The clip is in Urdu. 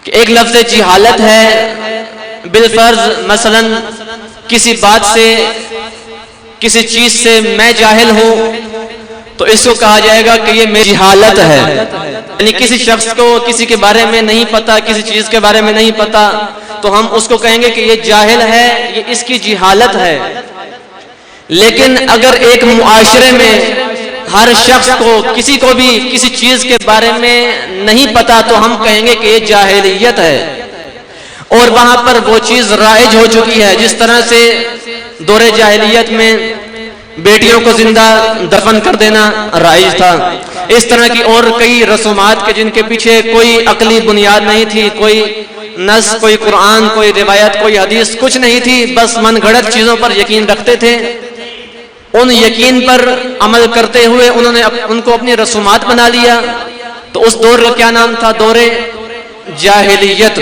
کہ ایک لفظ جہالت ہے، بالفرض مثلا کسی بات سے، کسی چیز سے میں جاہل ہوں تو اس کو کہا جائے گا کہ یہ میری جہالت ہے، یعنی کسی شخص کو کسی کے بارے میں نہیں پتا، کسی چیز کے بارے میں نہیں پتا، تو ہم اس کو کہیں گے کہ یہ جاہل ہے، یہ اس کی جہالت ہے۔ لیکن اگر ایک معاشرے میں ہر شخص کو، کسی کو بھی کسی چیز کے بارے میں نہیں پتا تو ہم کہیں گے کہ یہ جاہلیت ہے، اور وہاں پر وہ چیز رائج ہو چکی ہے۔ جس طرح سے دور جاہلیت میں بیٹیوں کو زندہ دفن کر دینا رائج تھا، اس طرح کی اور کئی رسومات کے جن کے پیچھے کوئی عقلی بنیاد نہیں تھی، کوئی نص، کوئی قرآن، کوئی روایت، کوئی حدیث، کچھ نہیں تھی، بس من گھڑت چیزوں پر یقین رکھتے تھے۔ ان یقین پر عمل کرتے ہوئے انہوں نے ان کو اپنی رسومات بنا لیا، تو اس دور کا کیا نام تھا؟ دور جاہلیت۔